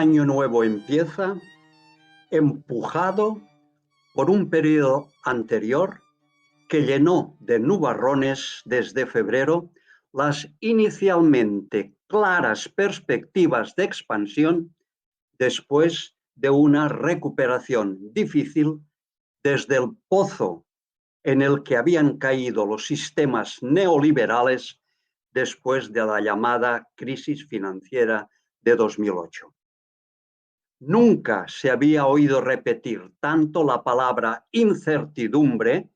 año nuevo empieza empujado por un periodo anterior que llenó de nubarrones desde febrero las inicialmente claras perspectivas de expansión después de una recuperación difícil desde el pozo en el que habían caído los sistemas neoliberales después de la llamada crisis financiera de 2008. Nunca se había oído repetir tanto la palabra incertidumbre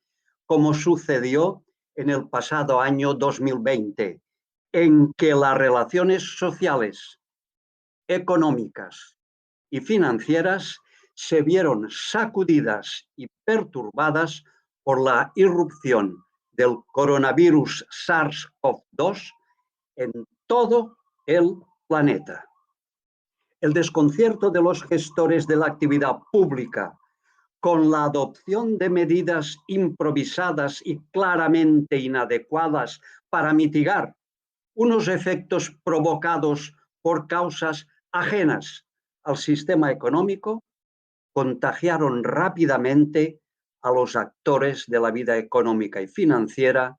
como sucedió en el pasado año 2020, en que las relaciones sociales, económicas y financieras se vieron sacudidas y perturbadas por la irrupción del coronavirus SARS-CoV-2 en todo el planeta. El desconcierto de los gestores de la actividad pública con la adopción de medidas improvisadas y claramente inadecuadas para mitigar unos efectos provocados por causas ajenas al sistema económico, contagiaron rápidamente a los actores de la vida económica y financiera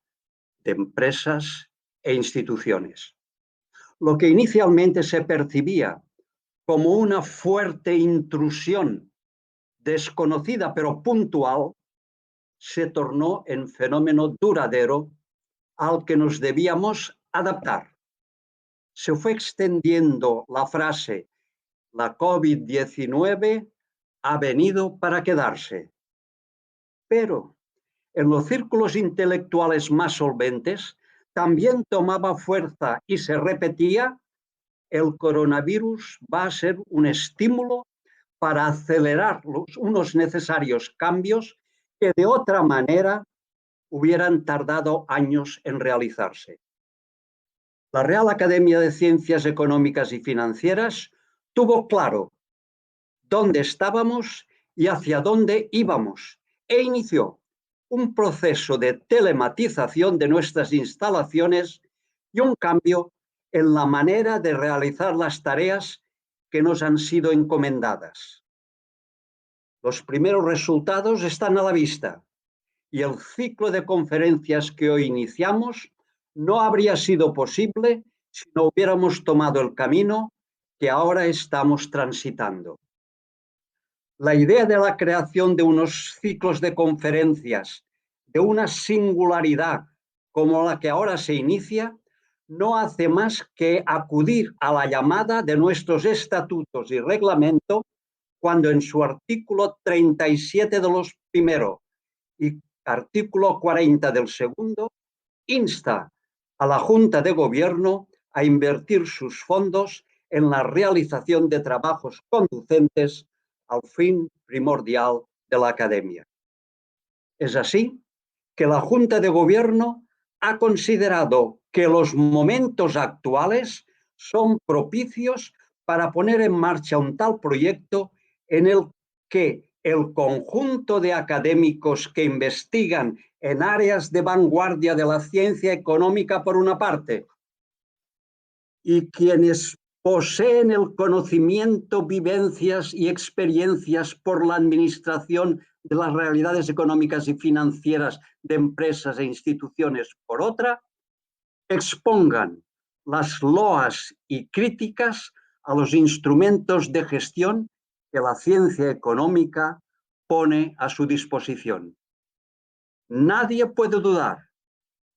de empresas e instituciones. Lo que inicialmente se percibía como una fuerte intrusión desconocida pero puntual, se tornó en fenómeno duradero al que nos debíamos adaptar. Se fue extendiendo la frase, la COVID-19 ha venido para quedarse. Pero en los círculos intelectuales más solventes también tomaba fuerza y se repetía, el coronavirus va a ser un estímulo para acelerar unos necesarios cambios que de otra manera hubieran tardado años en realizarse. La Real Academia de Ciencias Económicas y Financieras tuvo claro dónde estábamos y hacia dónde íbamos e inició un proceso de telematización de nuestras instalaciones y un cambio en la manera de realizar las tareas que nos han sido encomendadas. Los primeros resultados están a la vista y el ciclo de conferencias que hoy iniciamos no habría sido posible si no hubiéramos tomado el camino que ahora estamos transitando. La idea de la creación de unos ciclos de conferencias de una singularidad como la que ahora se inicia no hace más que acudir a la llamada de nuestros estatutos y reglamento cuando en su artículo 37 de los primero y artículo 40 del segundo insta a la Junta de Gobierno a invertir sus fondos en la realización de trabajos conducentes al fin primordial de la Academia. Es así que la Junta de Gobierno ha considerado que los momentos actuales son propicios para poner en marcha un tal proyecto en el que el conjunto de académicos que investigan en áreas de vanguardia de la ciencia económica, por una parte, y quienes poseen el conocimiento, vivencias y experiencias por la administración de las realidades económicas y financieras de empresas e instituciones, por otra, expongan las loas y críticas a los instrumentos de gestión que la ciencia económica pone a su disposición. Nadie puede dudar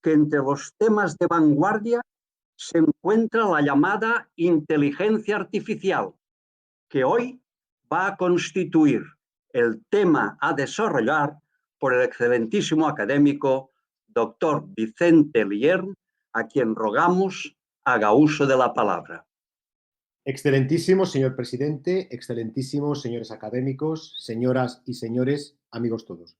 que entre los temas de vanguardia se encuentra la llamada inteligencia artificial, que hoy va a constituir el tema a desarrollar por el excelentísimo académico doctor Vicente Liern, a quien rogamos haga uso de la palabra. Excelentísimo señor presidente, excelentísimos señores académicos, señoras y señores, amigos todos.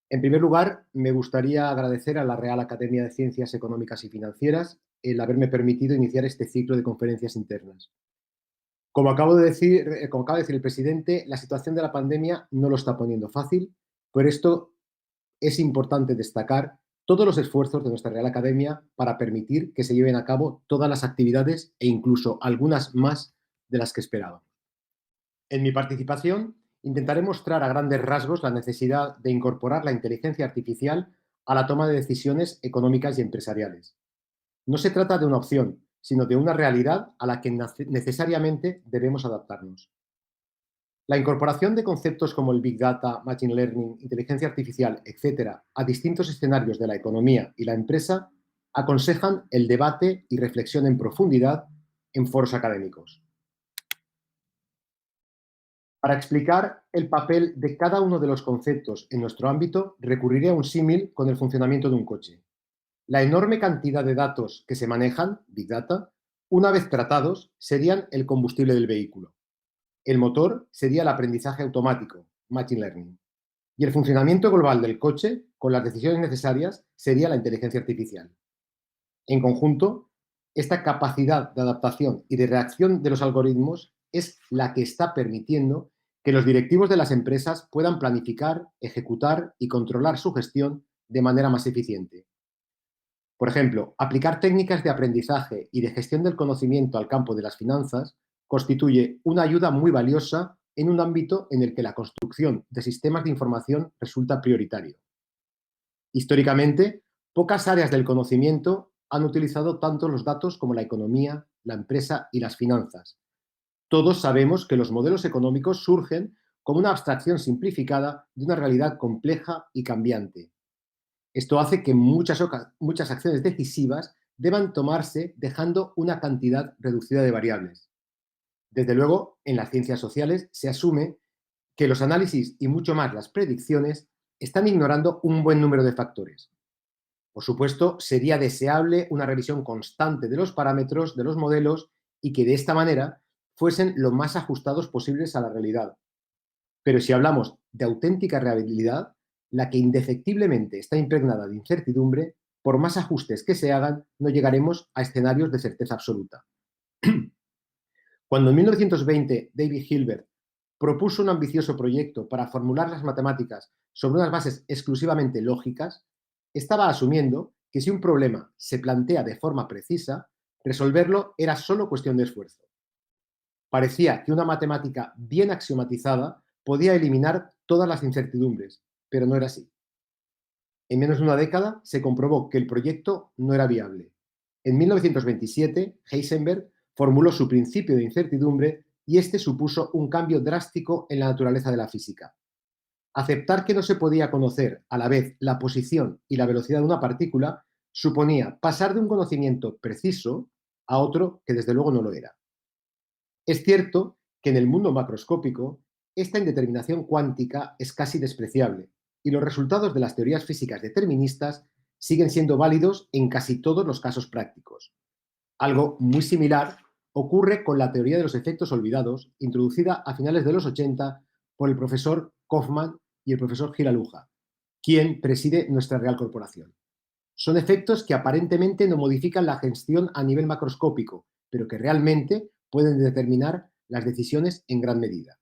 En primer lugar, me gustaría agradecer a la Real Academia de Ciencias Económicas y Financieras el haberme permitido iniciar este ciclo de conferencias internas. Como acaba de decir el presidente, la situación de la pandemia no lo está poniendo fácil, por esto es importante destacar todos los esfuerzos de nuestra Real Academia para permitir que se lleven a cabo todas las actividades e incluso algunas más de las que esperábamos. En mi participación intentaré mostrar a grandes rasgos la necesidad de incorporar la inteligencia artificial a la toma de decisiones económicas y empresariales. No se trata de una opción, sino de una realidad a la que necesariamente debemos adaptarnos. La incorporación de conceptos como el Big Data, Machine Learning, inteligencia artificial, etc., a distintos escenarios de la economía y la empresa aconsejan el debate y reflexión en profundidad en foros académicos. Para explicar el papel de cada uno de los conceptos en nuestro ámbito, recurriré a un símil con el funcionamiento de un coche. La enorme cantidad de datos que se manejan, Big Data, una vez tratados, serían el combustible del vehículo. El motor sería el aprendizaje automático, Machine Learning. Y el funcionamiento global del coche, con las decisiones necesarias, sería la inteligencia artificial. En conjunto, esta capacidad de adaptación y de reacción de los algoritmos es la que está permitiendo que los directivos de las empresas puedan planificar, ejecutar y controlar su gestión de manera más eficiente. Por ejemplo, aplicar técnicas de aprendizaje y de gestión del conocimiento al campo de las finanzas constituye una ayuda muy valiosa en un ámbito en el que la construcción de sistemas de información resulta prioritario. Históricamente, pocas áreas del conocimiento han utilizado tanto los datos como la economía, la empresa y las finanzas. Todos sabemos que los modelos económicos surgen como una abstracción simplificada de una realidad compleja y cambiante. Esto hace que muchas acciones decisivas deban tomarse dejando una cantidad reducida de variables. Desde luego, en las ciencias sociales se asume que los análisis y mucho más las predicciones están ignorando un buen número de factores. Por supuesto, sería deseable una revisión constante de los parámetros de los modelos y que de esta manera fuesen lo más ajustados posibles a la realidad. Pero si hablamos de auténtica realidad, la que indefectiblemente está impregnada de incertidumbre, por más ajustes que se hagan, no llegaremos a escenarios de certeza absoluta. Cuando en 1920 David Hilbert propuso un ambicioso proyecto para formular las matemáticas sobre unas bases exclusivamente lógicas, estaba asumiendo que si un problema se plantea de forma precisa, resolverlo era solo cuestión de esfuerzo. Parecía que una matemática bien axiomatizada podía eliminar todas las incertidumbres, pero no era así. En menos de una década se comprobó que el proyecto no era viable. En 1927, Heisenberg formuló su principio de incertidumbre y este supuso un cambio drástico en la naturaleza de la física. Aceptar que no se podía conocer a la vez la posición y la velocidad de una partícula suponía pasar de un conocimiento preciso a otro que desde luego no lo era. Es cierto que en el mundo macroscópico esta indeterminación cuántica es casi despreciable y los resultados de las teorías físicas deterministas siguen siendo válidos en casi todos los casos prácticos. Algo muy similar ocurre con la teoría de los efectos olvidados, introducida a finales de los 80 por el profesor Kaufman y el profesor Giraluja, quien preside nuestra Real Corporación. Son efectos que aparentemente no modifican la gestión a nivel macroscópico, pero que realmente pueden determinar las decisiones en gran medida.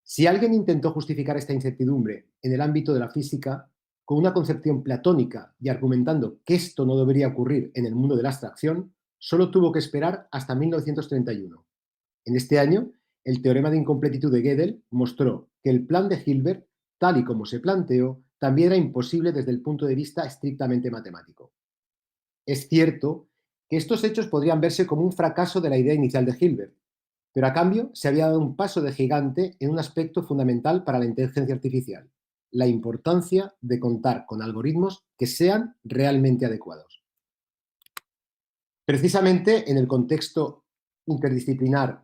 Si alguien intentó justificar esta incertidumbre en el ámbito de la física con una concepción platónica y argumentando que esto no debería ocurrir en el mundo de la abstracción, solo tuvo que esperar hasta 1931. En este año, el teorema de incompletitud de Gödel mostró que el plan de Hilbert, tal y como se planteó, también era imposible desde el punto de vista estrictamente matemático. Es cierto que estos hechos podrían verse como un fracaso de la idea inicial de Hilbert, pero a cambio se había dado un paso de gigante en un aspecto fundamental para la inteligencia artificial: la importancia de contar con algoritmos que sean realmente adecuados. Precisamente en el contexto interdisciplinar,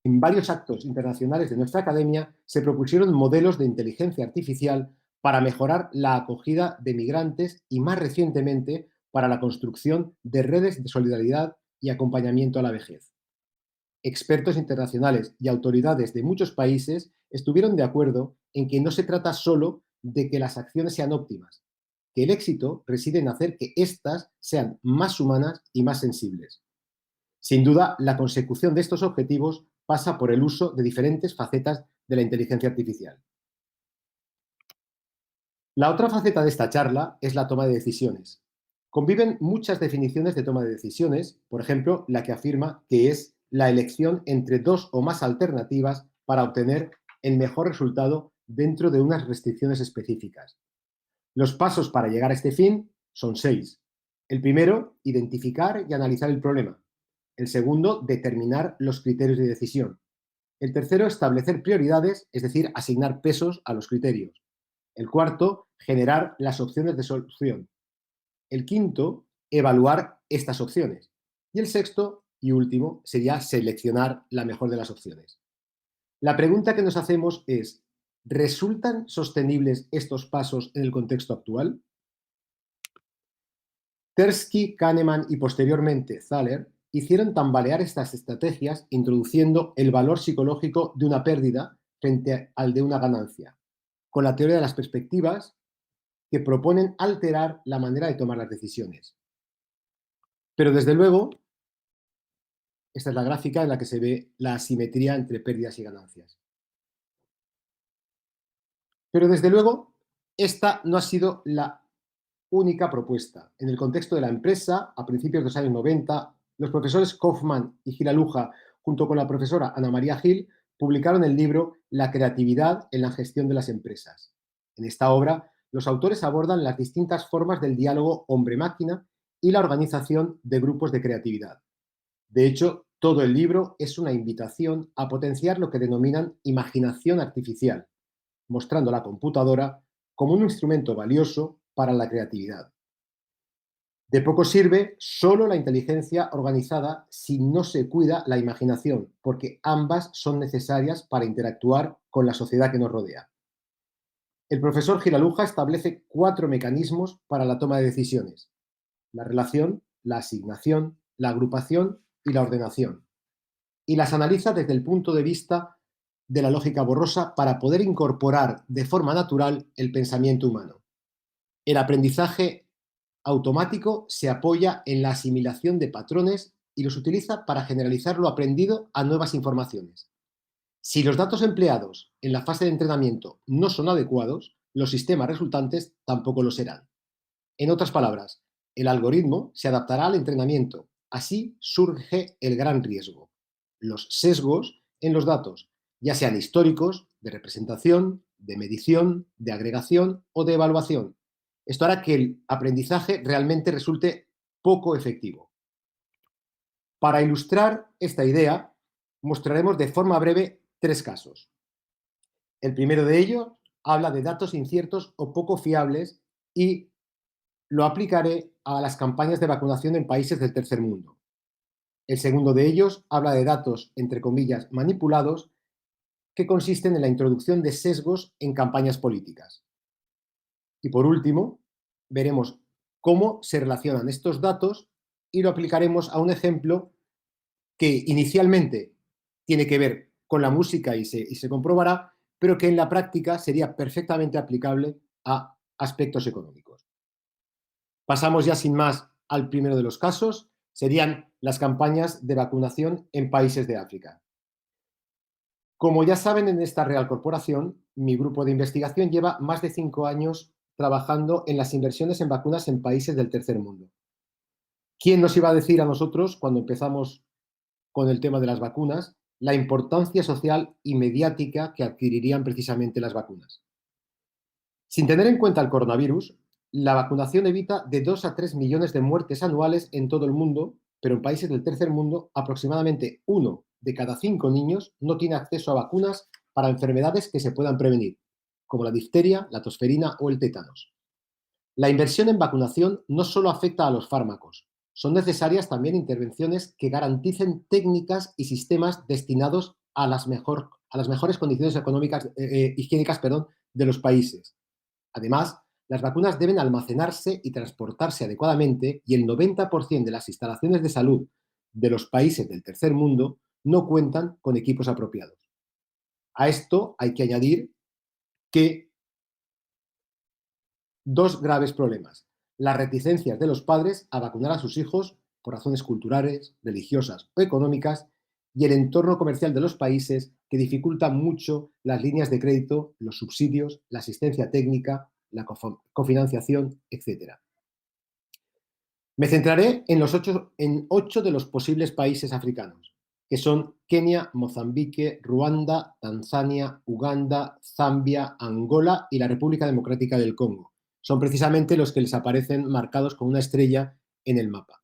en varios actos internacionales de nuestra academia se propusieron modelos de inteligencia artificial para mejorar la acogida de migrantes y, más recientemente, para la construcción de redes de solidaridad y acompañamiento a la vejez. Expertos internacionales y autoridades de muchos países estuvieron de acuerdo en que no se trata solo de que las acciones sean óptimas, que el éxito reside en hacer que éstas sean más humanas y más sensibles. Sin duda, la consecución de estos objetivos pasa por el uso de diferentes facetas de la inteligencia artificial. La otra faceta de esta charla es la toma de decisiones. Conviven muchas definiciones de toma de decisiones, por ejemplo, la que afirma que es la elección entre dos o más alternativas para obtener el mejor resultado dentro de unas restricciones específicas. Los pasos para llegar a este fin son 6. El primero, identificar y analizar el problema. El segundo, determinar los criterios de decisión. El tercero, establecer prioridades, es decir, asignar pesos a los criterios. El cuarto, generar las opciones de solución. El quinto, evaluar estas opciones. Y el sexto y último sería seleccionar la mejor de las opciones. La pregunta que nos hacemos es, ¿resultan sostenibles estos pasos en el contexto actual? Tversky, Kahneman y posteriormente Thaler hicieron tambalear estas estrategias introduciendo el valor psicológico de una pérdida frente al de una ganancia, con la teoría de las perspectivas que proponen alterar la manera de tomar las decisiones. Pero desde luego, esta es la gráfica en la que se ve la asimetría entre pérdidas y ganancias. Pero desde luego, esta no ha sido la única propuesta. En el contexto de la empresa, a principios de los años 90, los profesores Kaufman y Giraluja, junto con la profesora Ana María Gil, publicaron el libro La creatividad en la gestión de las empresas. En esta obra, los autores abordan las distintas formas del diálogo hombre-máquina y la organización de grupos de creatividad. De hecho, todo el libro es una invitación a potenciar lo que denominan imaginación artificial, mostrando la computadora como un instrumento valioso para la creatividad. De poco sirve solo la inteligencia organizada si no se cuida la imaginación, porque ambas son necesarias para interactuar con la sociedad que nos rodea. El profesor Giraluja establece 4 mecanismos para la toma de decisiones: la relación, la asignación, la agrupación y la ordenación. Y las analiza desde el punto de vista de la lógica borrosa para poder incorporar de forma natural el pensamiento humano. El aprendizaje automático se apoya en la asimilación de patrones y los utiliza para generalizar lo aprendido a nuevas informaciones. Si los datos empleados en la fase de entrenamiento no son adecuados, los sistemas resultantes tampoco lo serán. En otras palabras, el algoritmo se adaptará al entrenamiento. Así surge el gran riesgo: los sesgos en los datos, ya sean históricos, de representación, de medición, de agregación o de evaluación. Esto hará que el aprendizaje realmente resulte poco efectivo. Para ilustrar esta idea, mostraremos de forma breve 3 casos. El primero de ellos habla de datos inciertos o poco fiables y lo aplicaré a las campañas de vacunación en países del tercer mundo. El segundo de ellos habla de datos, entre comillas, manipulados, que consisten en la introducción de sesgos en campañas políticas. Y por último, veremos cómo se relacionan estos datos y lo aplicaremos a un ejemplo que inicialmente tiene que ver con la música y se comprobará, pero que en la práctica sería perfectamente aplicable a aspectos económicos. Pasamos ya sin más al primero de los casos, serían las campañas de vacunación en países de África. Como ya saben, en esta Real Corporación, mi grupo de investigación lleva más de 5 años trabajando en las inversiones en vacunas en países del tercer mundo. ¿Quién nos iba a decir a nosotros, cuando empezamos con el tema de las vacunas, la importancia social y mediática que adquirirían precisamente las vacunas? Sin tener en cuenta el coronavirus, la vacunación evita de 2 a 3 millones de muertes anuales en todo el mundo, pero en países del tercer mundo, aproximadamente 1 de cada 5 niños no tiene acceso a vacunas para enfermedades que se puedan prevenir, como la difteria, la tosferina o el tétanos. La inversión en vacunación no solo afecta a los fármacos, son necesarias también intervenciones que garanticen técnicas y sistemas destinados a las mejores condiciones económicas, higiénicas, de los países. Además, las vacunas deben almacenarse y transportarse adecuadamente y el 90% de las instalaciones de salud de los países del tercer mundo no cuentan con equipos apropiados. A esto hay que añadir que 2 graves problemas: las reticencias de los padres a vacunar a sus hijos por razones culturales, religiosas o económicas, y el entorno comercial de los países, que dificulta mucho las líneas de crédito, los subsidios, la asistencia técnica, la cofinanciación, etc. Me centraré en 8 de los posibles países africanos. que son Kenia, Mozambique, Ruanda, Tanzania, Uganda, Zambia, Angola y la República Democrática del Congo. Son precisamente los que les aparecen marcados con una estrella en el mapa.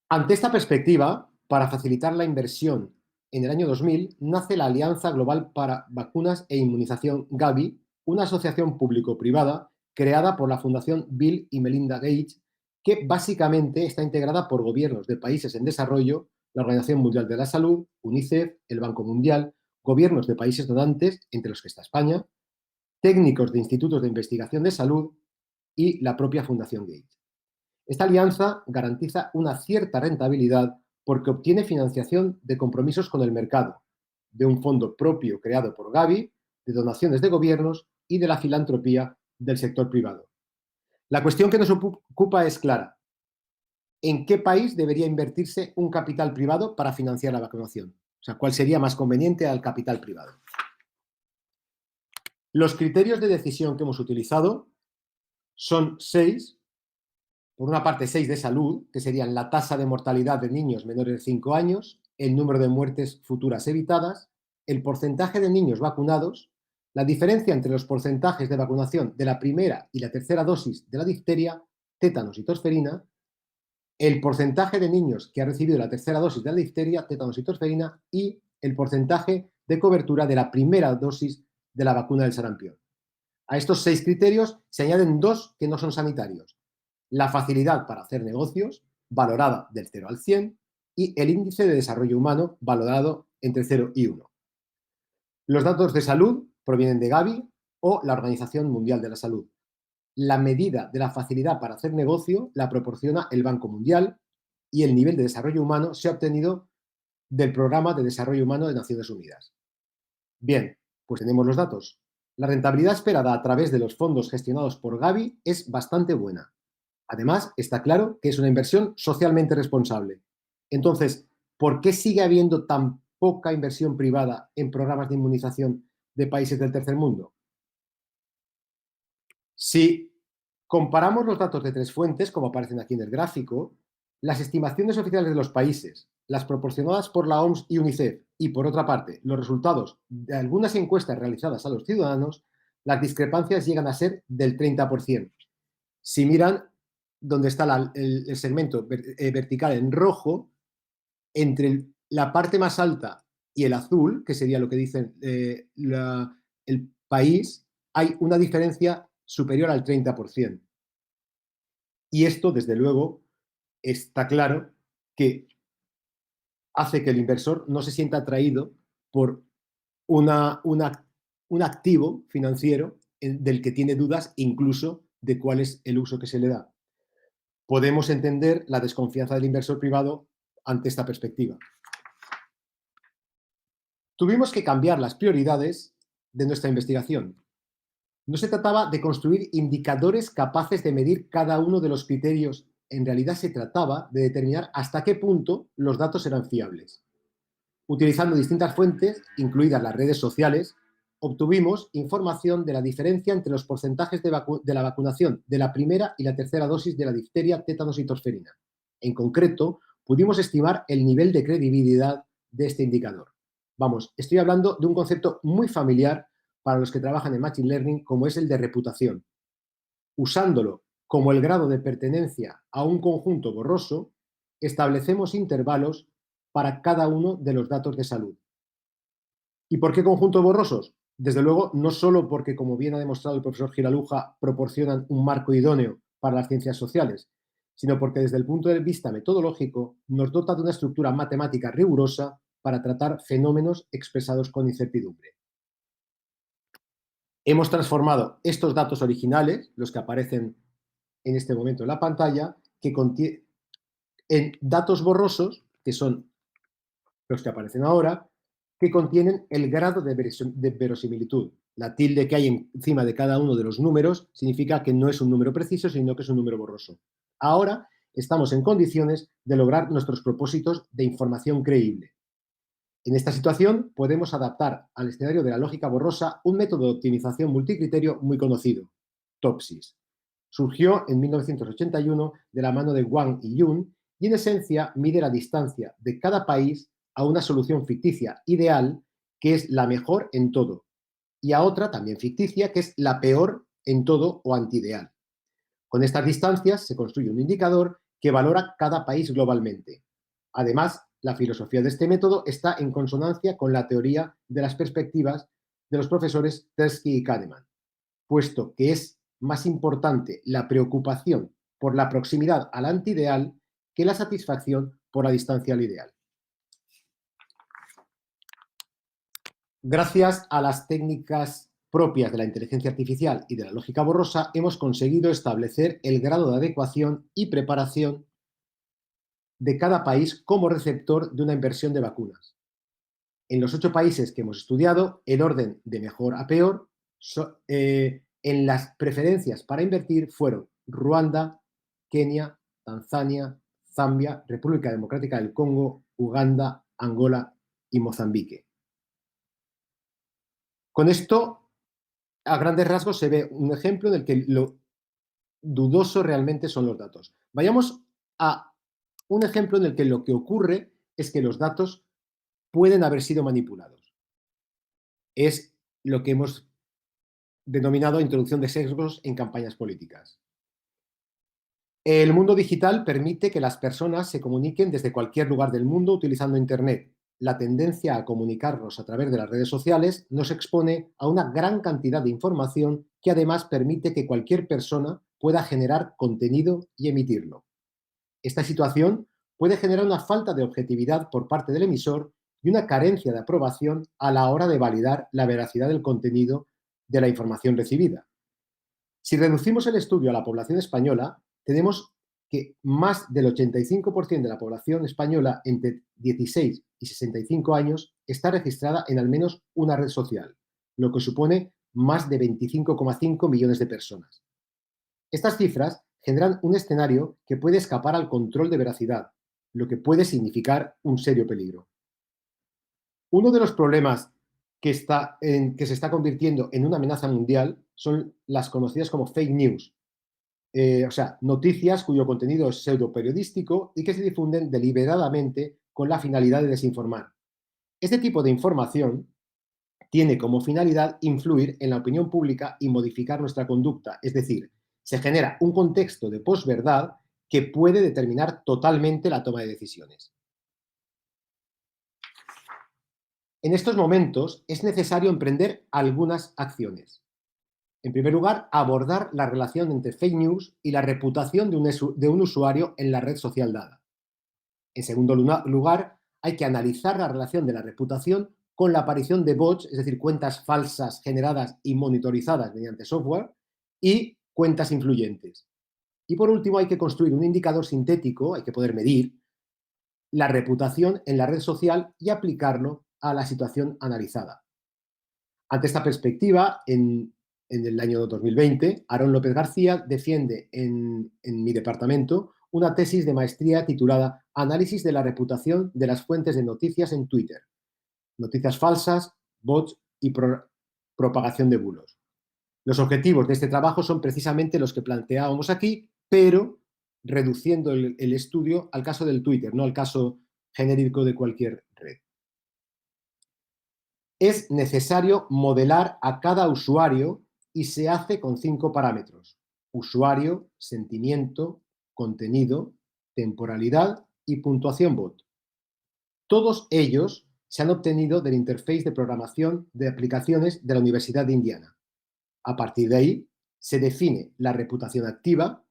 Ante esta perspectiva, para facilitar la inversión en el año 2000, nace la Alianza Global para Vacunas e Inmunización Gavi, una asociación público-privada creada por la Fundación Bill y Melinda Gates, que básicamente está integrada por gobiernos de países en desarrollo, la Organización Mundial de la Salud, UNICEF, el Banco Mundial, gobiernos de países donantes, entre los que está España, técnicos de institutos de investigación de salud y la propia Fundación Gates. Esta alianza garantiza una cierta rentabilidad porque obtiene financiación de compromisos con el mercado, de un fondo propio creado por Gavi, de donaciones de gobiernos y de la filantropía del sector privado. La cuestión que nos ocupa es clara. ¿En qué país debería invertirse un capital privado para financiar la vacunación? O sea, ¿cuál sería más conveniente al capital privado? Los criterios de decisión que hemos utilizado son 6. Por una parte, 6 de salud, que serían la tasa de mortalidad de niños menores de 5 años, el número de muertes futuras evitadas, el porcentaje de niños vacunados, la diferencia entre los porcentajes de vacunación de la primera y la tercera dosis de la difteria, tétanos y tosferina, el porcentaje de niños que ha recibido la tercera dosis de la difteria, tétanos y tosferina y el porcentaje de cobertura de la primera dosis de la vacuna del sarampión. A estos 6 criterios se añaden 2 que no son sanitarios. La facilidad para hacer negocios, valorada del 0 al 100, y el índice de desarrollo humano, valorado entre 0 y 1. Los datos de salud provienen de Gavi o la Organización Mundial de la Salud. La medida de la facilidad para hacer negocio la proporciona el Banco Mundial y el nivel de desarrollo humano se ha obtenido del Programa de Desarrollo Humano de Naciones Unidas. Bien, pues tenemos los datos. La rentabilidad esperada a través de los fondos gestionados por Gavi es bastante buena. Además, está claro que es una inversión socialmente responsable. Entonces, ¿por qué sigue habiendo tan poca inversión privada en programas de inmunización de países del tercer mundo? Si comparamos los datos de 3 fuentes, como aparecen aquí en el gráfico, las estimaciones oficiales de los países, las proporcionadas por la OMS y UNICEF, y por otra parte, los resultados de algunas encuestas realizadas a los ciudadanos, las discrepancias llegan a ser del 30%. Si miran donde está el segmento vertical en rojo, entre la parte más alta y el azul, que sería lo que dice el país, hay una diferencia superior al 30%. Y esto, desde luego, está claro que hace que el inversor no se sienta atraído por un activo financiero del que tiene dudas incluso de cuál es el uso que se le da. Podemos entender la desconfianza del inversor privado ante esta perspectiva. Tuvimos que cambiar las prioridades de nuestra investigación. No se trataba de construir indicadores capaces de medir cada uno de los criterios. En realidad se trataba de determinar hasta qué punto los datos eran fiables. Utilizando distintas fuentes, incluidas las redes sociales, obtuvimos información de la diferencia entre los porcentajes de la vacunación de la primera y la tercera dosis de la difteria, tétanos y tosferina. En concreto, pudimos estimar el nivel de credibilidad de este indicador. Vamos, estoy hablando de un concepto muy familiar para los que trabajan en Machine Learning, como es el de reputación. Usándolo como el grado de pertenencia a un conjunto borroso, establecemos intervalos para cada uno de los datos de salud. ¿Y por qué conjuntos borrosos? Desde luego, no solo porque, como bien ha demostrado el profesor Giraluja, proporcionan un marco idóneo para las ciencias sociales, sino porque desde el punto de vista metodológico nos dota de una estructura matemática rigurosa para tratar fenómenos expresados con incertidumbre. Hemos transformado estos datos originales, los que aparecen en este momento en la pantalla, en datos borrosos, que son los que aparecen ahora, que contienen el grado de verosimilitud. La tilde que hay encima de cada uno de los números significa que no es un número preciso, sino que es un número borroso. Ahora estamos en condiciones de lograr nuestros propósitos de información creíble. En esta situación podemos adaptar al escenario de la lógica borrosa un método de optimización multicriterio muy conocido, TOPSIS. Surgió en 1981 de la mano de Wang y Yun y en esencia mide la distancia de cada país a una solución ficticia ideal que es la mejor en todo y a otra también ficticia que es la peor en todo o antiideal. Con estas distancias se construye un indicador que valora cada país globalmente. Además, la filosofía de este método está en consonancia con la teoría de las perspectivas de los profesores Tversky y Kahneman, puesto que es más importante la preocupación por la proximidad al antiideal que la satisfacción por la distancia al ideal. Gracias a las técnicas propias de la inteligencia artificial y de la lógica borrosa, hemos conseguido establecer el grado de adecuación y preparación de cada país como receptor de una inversión de vacunas. En los 8 países que hemos estudiado, el orden de mejor a peor en las preferencias para invertir fueron Ruanda, Kenia, Tanzania, Zambia, República Democrática del Congo, Uganda, Angola y Mozambique. Con esto, a grandes rasgos, se ve un ejemplo en el que lo dudoso realmente son los datos. Vayamos a un ejemplo en el que lo que ocurre es que los datos pueden haber sido manipulados. Es lo que hemos denominado introducción de sesgos en campañas políticas. El mundo digital permite que las personas se comuniquen desde cualquier lugar del mundo utilizando Internet. La tendencia a comunicarnos a través de las redes sociales nos expone a una gran cantidad de información que además permite que cualquier persona pueda generar contenido y emitirlo. Esta situación puede generar una falta de objetividad por parte del emisor y una carencia de aprobación a la hora de validar la veracidad del contenido de la información recibida. Si reducimos el estudio a la población española, tenemos que más del 85% de la población española entre 16 y 65 años está registrada en al menos una red social, lo que supone más de 25,5 millones de personas. Estas cifras generan un escenario que puede escapar al control de veracidad, lo que puede significar un serio peligro. Uno de los problemas que se está convirtiendo en una amenaza mundial son las conocidas como fake news, o sea, noticias cuyo contenido es pseudoperiodístico y que se difunden deliberadamente con la finalidad de desinformar. Este tipo de información tiene como finalidad influir en la opinión pública y modificar nuestra conducta, es decir, se genera un contexto de posverdad que puede determinar totalmente la toma de decisiones. En estos momentos es necesario emprender algunas acciones. En primer lugar, abordar la relación entre fake news y la reputación de un usuario en la red social dada. En segundo lugar, hay que analizar la relación de la reputación con la aparición de bots, es decir, cuentas falsas generadas y monitorizadas mediante software, y cuentas influyentes. Y por último, hay que construir un indicador sintético, hay que poder medir la reputación en la red social y aplicarlo a la situación analizada. Ante esta perspectiva, en el año 2020, Aarón López García defiende en mi departamento una tesis de maestría titulada Análisis de la reputación de las fuentes de noticias en Twitter, noticias falsas, bots y propagación de bulos. Los objetivos de este trabajo son precisamente los que planteábamos aquí, pero reduciendo el estudio al caso del Twitter, no al caso genérico de cualquier red. Es necesario modelar a cada usuario y se hace con 5 parámetros: usuario, sentimiento, contenido, temporalidad y puntuación bot. Todos ellos se han obtenido del interface de programación de aplicaciones de la Universidad de Indiana. A partir de ahí se define la reputación activa,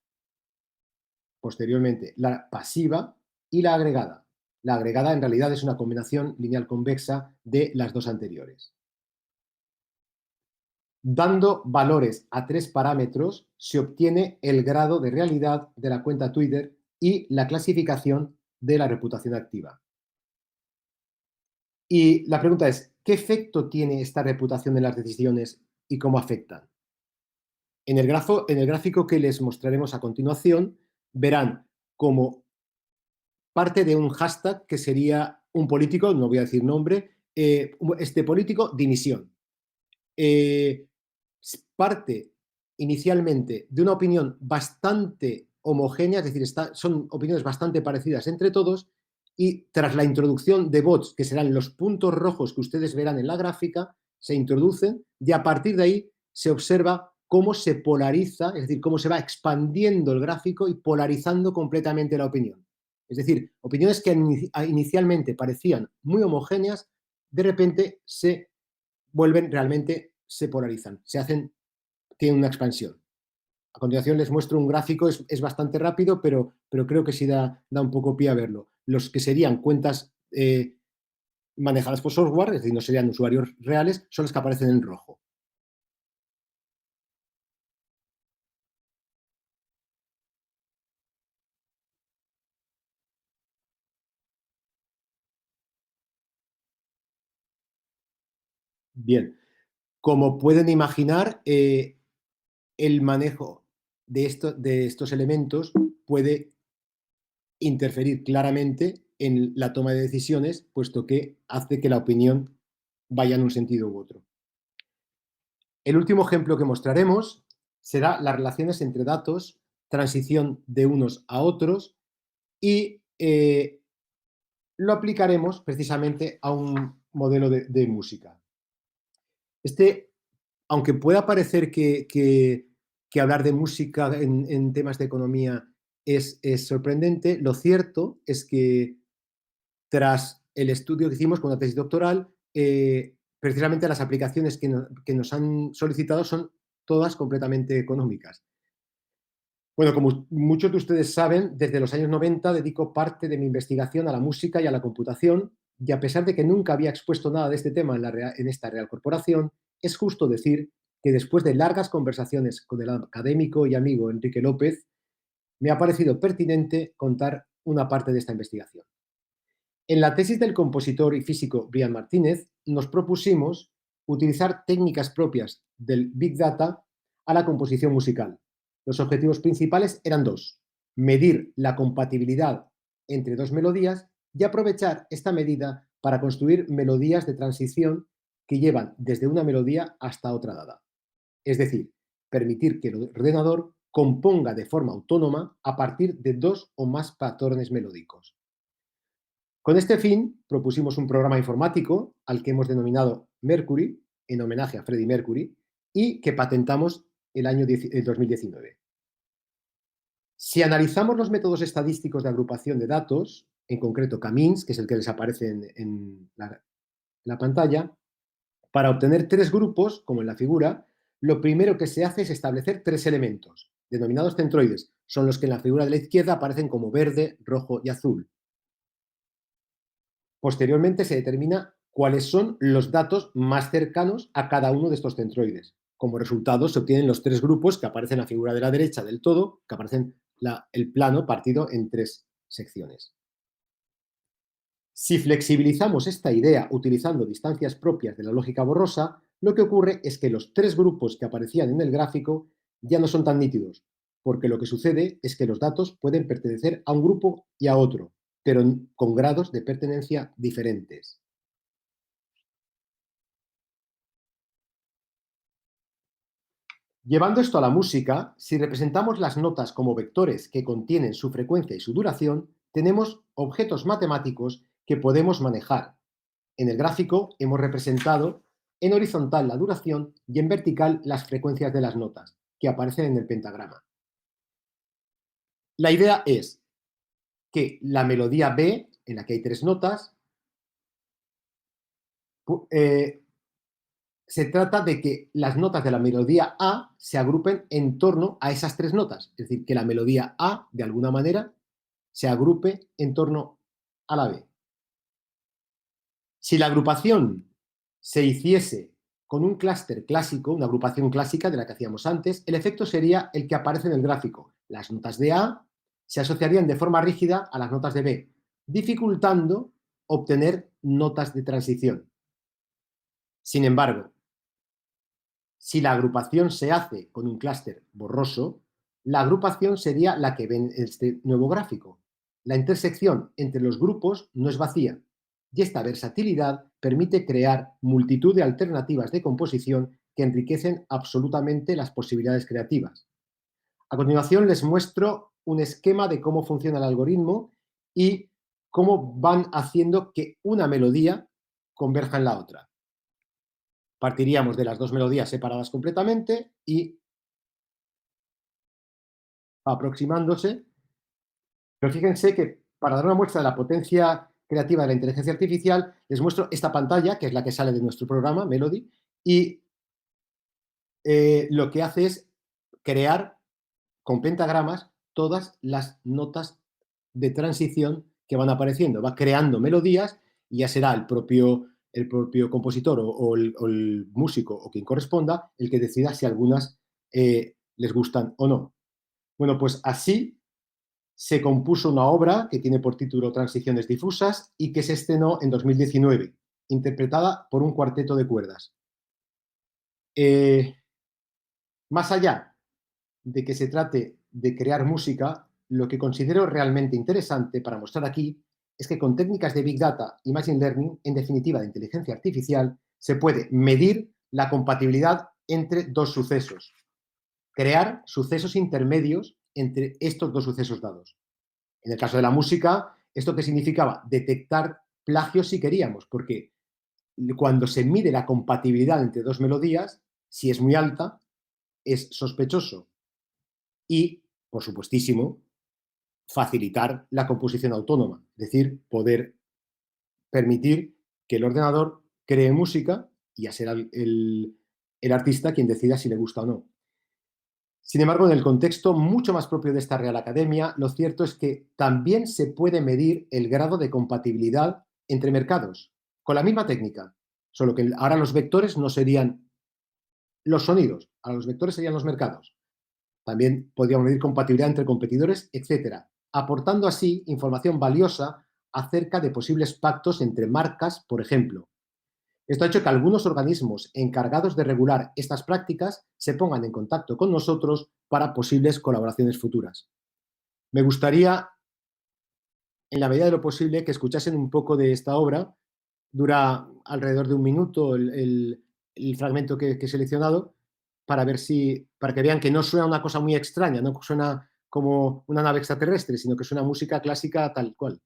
posteriormente la pasiva y la agregada. La agregada en realidad es una combinación lineal convexa de las dos anteriores. Dando valores a 3 parámetros se obtiene el grado de realidad de la cuenta Twitter y la clasificación de la reputación activa. Y la pregunta es, ¿qué efecto tiene esta reputación en las decisiones y cómo afectan? En el gráfico que les mostraremos a continuación, verán como parte de un hashtag que sería un político, no voy a decir nombre, este político dimisión. Parte inicialmente de una opinión bastante homogéneas, es decir, son opiniones bastante parecidas entre todos, y tras la introducción de bots, que serán los puntos rojos que ustedes verán en la gráfica, se introducen y a partir de ahí se observa cómo se polariza, es decir, cómo se va expandiendo el gráfico y polarizando completamente la opinión. Es decir, opiniones que inicialmente parecían muy homogéneas, de repente se vuelven realmente, se polarizan, tienen una expansión. A continuación les muestro un gráfico, es bastante rápido, pero creo que sí da un poco pie a verlo. Los que serían cuentas manejadas por software, es decir, no serían usuarios reales, son los que aparecen en rojo. Bien, como pueden imaginar, el manejo de estos elementos puede interferir claramente en la toma de decisiones, puesto que hace que la opinión vaya en un sentido u otro. El último ejemplo que mostraremos será las relaciones entre datos, transición de unos a otros, y lo aplicaremos precisamente a un modelo de música. Aunque pueda parecer que hablar de música en temas de economía es sorprendente, lo cierto es que tras el estudio que hicimos con la tesis doctoral, precisamente las aplicaciones que nos han solicitado son todas completamente económicas. Bueno, como muchos de ustedes saben, desde los años 90 dedico parte de mi investigación a la música y a la computación, y a pesar de que nunca había expuesto nada de este tema en esta Real Corporación, es justo decir que después de largas conversaciones con el académico y amigo Enrique López, me ha parecido pertinente contar una parte de esta investigación. En la tesis del compositor y físico Brian Martínez, nos propusimos utilizar técnicas propias del Big Data a la composición musical. Los objetivos principales eran dos: medir la compatibilidad entre dos melodías y aprovechar esta medida para construir melodías de transición que llevan desde una melodía hasta otra dada. Es decir, permitir que el ordenador componga de forma autónoma a partir de dos o más patrones melódicos. Con este fin, propusimos un programa informático al que hemos denominado Mercury, en homenaje a Freddie Mercury, y que patentamos el 2019. Si analizamos los métodos estadísticos de agrupación de datos, en concreto K-means, que es el que les aparece en la pantalla, para obtener tres grupos, como en la figura, lo primero que se hace es establecer tres elementos, denominados centroides. Son los que en la figura de la izquierda aparecen como verde, rojo y azul. Posteriormente se determina cuáles son los datos más cercanos a cada uno de estos centroides. Como resultado se obtienen los tres grupos que aparecen en la figura de la derecha del todo, que aparecen el plano partido en tres secciones. Si flexibilizamos esta idea utilizando distancias propias de la lógica borrosa, lo que ocurre es que los tres grupos que aparecían en el gráfico ya no son tan nítidos, porque lo que sucede es que los datos pueden pertenecer a un grupo y a otro, pero con grados de pertenencia diferentes. Llevando esto a la música, si representamos las notas como vectores que contienen su frecuencia y su duración, tenemos objetos matemáticos que podemos manejar. En el gráfico hemos representado en horizontal la duración y en vertical las frecuencias de las notas, que aparecen en el pentagrama. La idea es que la melodía B, en la que hay tres notas, se trata de que las notas de la melodía A se agrupen en torno a esas tres notas. Es decir, que la melodía A, de alguna manera, se agrupe en torno a la B. Si la agrupación se hiciese con un clúster clásico, una agrupación clásica de la que hacíamos antes, el efecto sería el que aparece en el gráfico. Las notas de A se asociarían de forma rígida a las notas de B, dificultando obtener notas de transición. Sin embargo, si la agrupación se hace con un clúster borroso, la agrupación sería la que ven en este nuevo gráfico. La intersección entre los grupos no es vacía, y esta versatilidad permite crear multitud de alternativas de composición que enriquecen absolutamente las posibilidades creativas. A continuación les muestro un esquema de cómo funciona el algoritmo y cómo van haciendo que una melodía converja en la otra. Partiríamos de las dos melodías separadas completamente y aproximándose. Pero fíjense que para dar una muestra de la potencia creativa de la inteligencia artificial, les muestro esta pantalla, que es la que sale de nuestro programa, Melody, y lo que hace es crear con pentagramas todas las notas de transición que van apareciendo. Va creando melodías y ya será el propio compositor o el músico o quien corresponda el que decida si algunas les gustan o no. Bueno, pues así se compuso una obra que tiene por título Transiciones difusas y que se estrenó en 2019, interpretada por un cuarteto de cuerdas. Más allá de que se trate de crear música, lo que considero realmente interesante para mostrar aquí es que con técnicas de Big Data y Machine Learning, en definitiva de inteligencia artificial, se puede medir la compatibilidad entre dos sucesos, crear sucesos intermedios entre estos dos sucesos dados. En el caso de la música, ¿esto qué significaba? Detectar plagios si queríamos, porque cuando se mide la compatibilidad entre dos melodías, si es muy alta, es sospechoso. Y, por supuestísimo, facilitar la composición autónoma, es decir, poder permitir que el ordenador cree música y ya será el artista quien decida si le gusta o no. Sin embargo, en el contexto mucho más propio de esta Real Academia, lo cierto es que también se puede medir el grado de compatibilidad entre mercados, con la misma técnica, solo que ahora los vectores no serían los sonidos, ahora los vectores serían los mercados. También podríamos medir compatibilidad entre competidores, etcétera, aportando así información valiosa acerca de posibles pactos entre marcas, por ejemplo. Esto ha hecho que algunos organismos encargados de regular estas prácticas se pongan en contacto con nosotros para posibles colaboraciones futuras. Me gustaría, en la medida de lo posible, que escuchasen un poco de esta obra. Dura alrededor de un minuto el fragmento que he seleccionado para que vean que no suena una cosa muy extraña, no suena como una nave extraterrestre, sino que suena música clásica tal cual.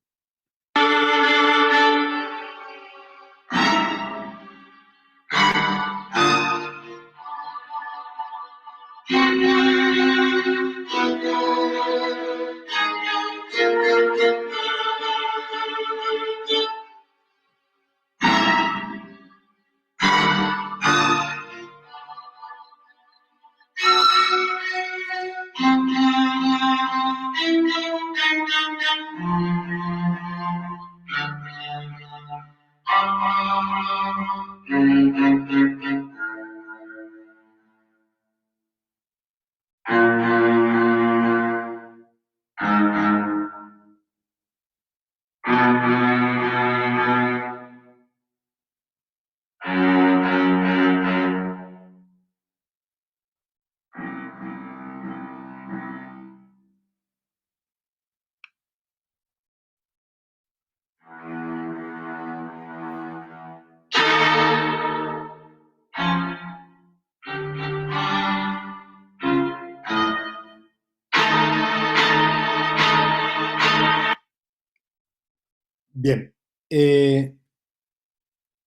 Bien.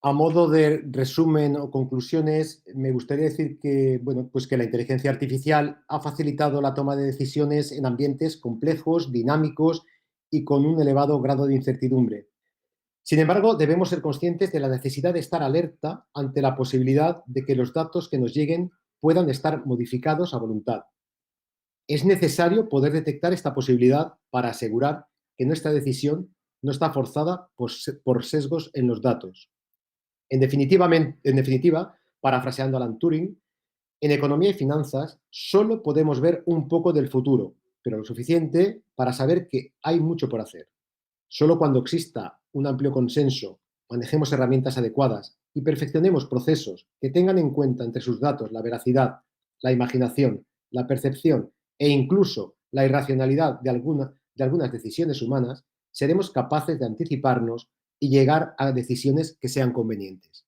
A modo de resumen o conclusiones, me gustaría decir que, bueno, pues que la inteligencia artificial ha facilitado la toma de decisiones en ambientes complejos, dinámicos y con un elevado grado de incertidumbre. Sin embargo, debemos ser conscientes de la necesidad de estar alerta ante la posibilidad de que los datos que nos lleguen puedan estar modificados a voluntad. Es necesario poder detectar esta posibilidad para asegurar que nuestra decisión no está forzada por sesgos en los datos. En definitiva, parafraseando a Alan Turing, en economía y finanzas solo podemos ver un poco del futuro, pero lo suficiente para saber que hay mucho por hacer. Solo cuando exista un amplio consenso, manejemos herramientas adecuadas y perfeccionemos procesos que tengan en cuenta entre sus datos la veracidad, la imaginación, la percepción e incluso la irracionalidad de algunas decisiones humanas, seremos capaces de anticiparnos y llegar a decisiones que sean convenientes.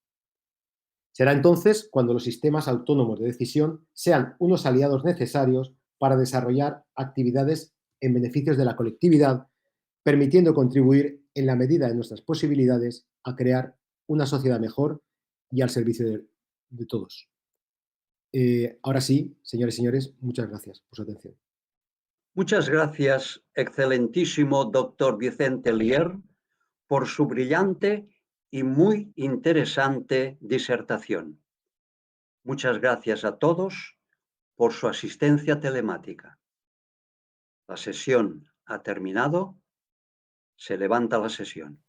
Será entonces cuando los sistemas autónomos de decisión sean unos aliados necesarios para desarrollar actividades en beneficios de la colectividad, permitiendo contribuir en la medida de nuestras posibilidades a crear una sociedad mejor y al servicio de todos. Ahora sí, señores y señores, muchas gracias por su atención. Muchas gracias, excelentísimo doctor Vicente Lier, por su brillante y muy interesante disertación. Muchas gracias a todos por su asistencia telemática. La sesión ha terminado. Se levanta la sesión.